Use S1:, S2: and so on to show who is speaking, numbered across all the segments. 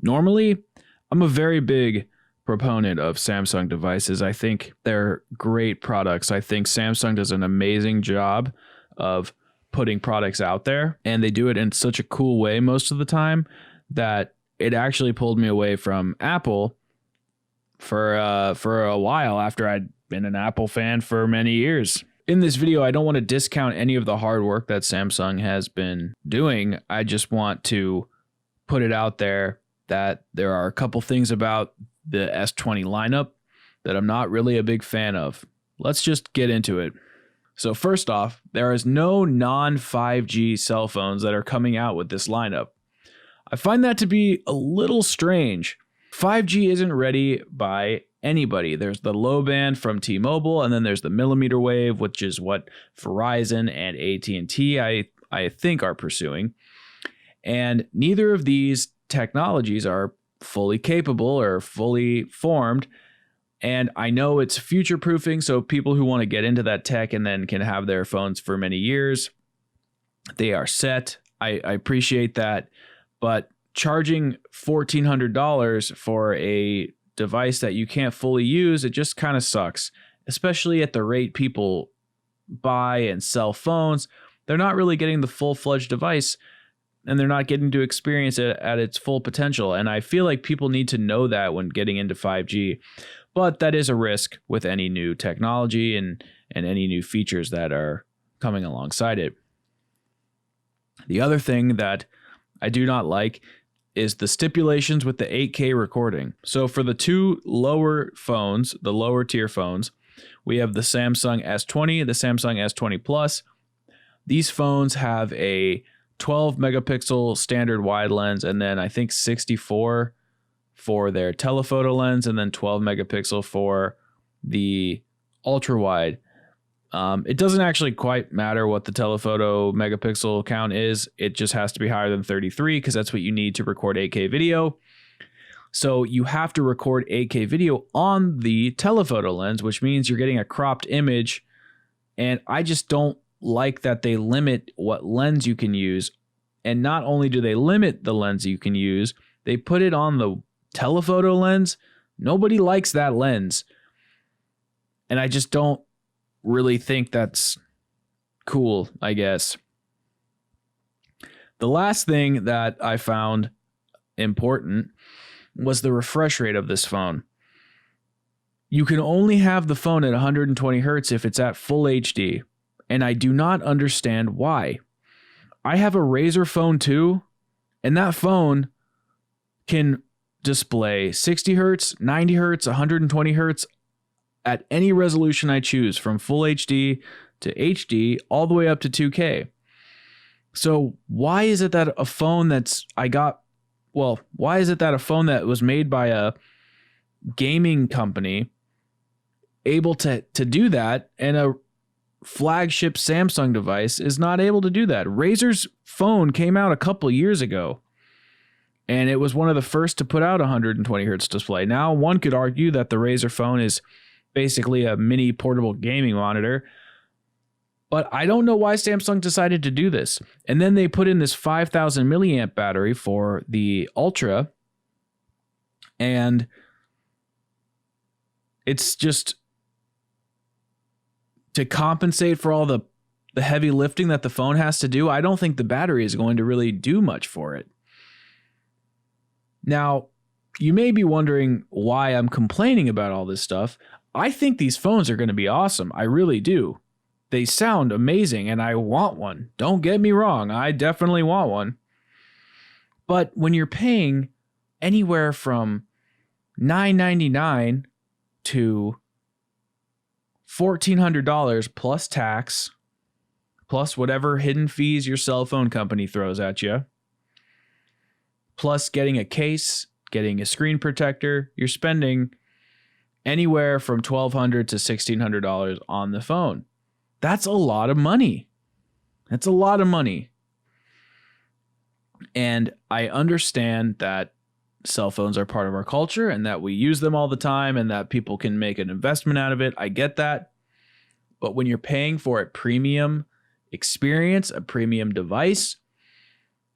S1: Normally, I'm a very big proponent of Samsung devices. I think they're great products. I think Samsung does an amazing job of putting products out there, and they do it in such a cool way most of the time that it actually pulled me away from Apple for a while after I'd been an Apple fan for many years. In this video, I don't want to discount any of the hard work that Samsung has been doing. I just want to put it out there that there are a couple things about the S20 lineup that I'm not really a big fan of. Let's just get into it. So first off, there is no non-5G cell phones that are coming out with this lineup. I find that to be a little strange. 5G isn't ready by anybody. There's the low band from T-Mobile, and then there's the millimeter wave, which is what Verizon and AT&T I think are pursuing. And neither of these technologies are fully capable or fully formed. And I know it's future proofing, so people who want to get into that tech and then can have their phones for many years, they are set. I appreciate that. But charging $1,400 for a device that you can't fully use, it just kind of sucks, especially at the rate people buy and sell phones. They're not really getting the full-fledged device, and they're not getting to experience it at its full potential. And I feel like people need to know that when getting into 5G. But that is a risk with any new technology and any new features that are coming alongside it. The other thing that I do not like is the stipulations with the 8K recording. So for the two lower phones, the lower tier phones, we have the Samsung S20, the Samsung S20 Plus. These phones have a 12 megapixel standard wide lens, and then I think 64 for their telephoto lens, and then 12 megapixel for the ultra wide. It doesn't actually quite matter what the telephoto megapixel count is. It just has to be higher than 33 because that's what you need to record 8K video. So you have to record 8K video on the telephoto lens, which means you're getting a cropped image. And I just don't like that they limit what lens you can use. And not only do they limit the lens you can use, they put it on the telephoto lens. Nobody likes that lens. And I just don't really think that's cool, I guess. The last thing that I found important was the refresh rate of this phone. You can only have the phone at 120 hertz if it's at full HD, and I do not understand why. I have a Razer phone too, and that phone can display 60 hertz, 90 hertz, 120 hertz at any resolution I choose, from full HD to HD all the way up to 2K. So why is it that a phone why is it that a phone that was made by a gaming company able to do that, and a flagship Samsung device is not able to do that? Razer's phone came out a couple years ago, and it was one of the first to put out a 120 hertz display. Now, one could argue that the Razer phone is basically a mini portable gaming monitor, but I don't know why Samsung decided to do this. And then they put in this 5,000 milliamp battery for the Ultra, and it's just to compensate for all the heavy lifting that the phone has to do. I don't think the battery is going to really do much for it. Now, you may be wondering why I'm complaining about all this stuff. I think these phones are going to be awesome. I really do. They sound amazing, and I want one. Don't get me wrong. I definitely want one. But when you're paying anywhere from $999 to $1,400 plus tax, plus whatever hidden fees your cell phone company throws at you, plus getting a case, getting a screen protector, you're spending anywhere from $1,200 to $1,600 on the phone. That's a lot of money. That's a lot of money. And I understand that cell phones are part of our culture and that we use them all the time and that people can make an investment out of it. I get that. But when you're paying for a premium experience, a premium device,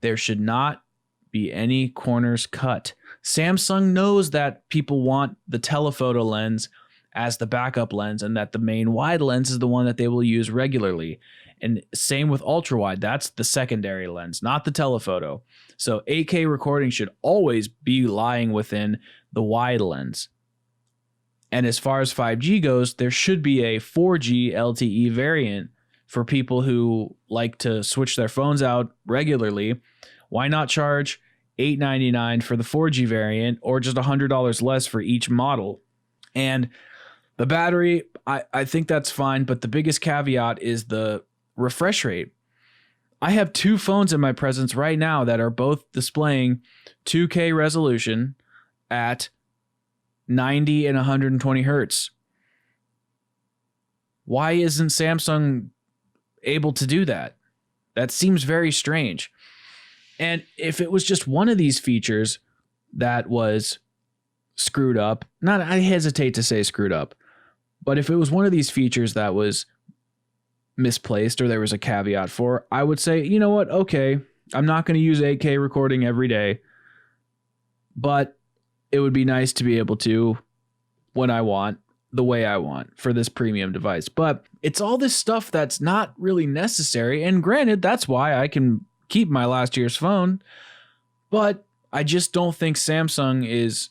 S1: there should not be any corners cut. Samsung knows that people want the telephoto lens as the backup lens and that the main wide lens is the one that they will use regularly. And same with ultra wide. That's the secondary lens, not the telephoto. So 8K recording should always be lying within the wide lens. And as far as 5G goes, there should be a 4G LTE variant for people who like to switch their phones out regularly. Why not charge $899 for the 4G variant or just $100 less for each model? And the battery, I think that's fine, but the biggest caveat is the refresh rate. I have two phones in my presence right now that are both displaying 2K resolution at 90 and 120 hertz. Why isn't Samsung able to do that? That seems very strange. And if it was just one of these features that was screwed up, I hesitate to say screwed up, but if it was one of these features that was misplaced or there was a caveat for, I would say, you know what? Okay, I'm not going to use 8K recording every day, but it would be nice to be able to, when I want, the way I want for this premium device. But it's all this stuff that's not really necessary. And granted, that's why I can keep my last year's phone. But I just don't think Samsung is,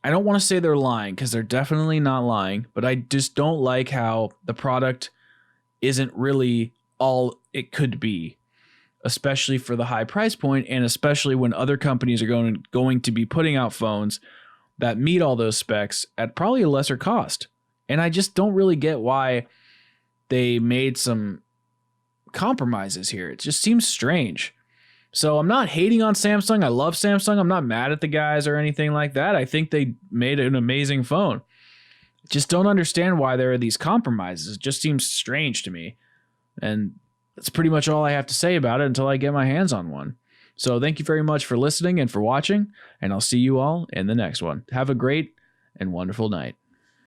S1: I don't want to say they're lying because they're definitely not lying, but I just don't like how the product isn't really all it could be, especially for the high price point, and especially when other companies are going to be putting out phones that meet all those specs at probably a lesser cost. And I just don't really get why they made some compromises here. It just seems strange. So I'm not hating on Samsung. I love Samsung. I'm not mad at the guys or anything like that. I think they made an amazing phone. Just don't understand why there are these compromises. It just seems strange to me. And that's pretty much all I have to say about it until I get my hands on one. So thank you very much for listening and for watching, and I'll see you all in the next one. Have a great and wonderful night.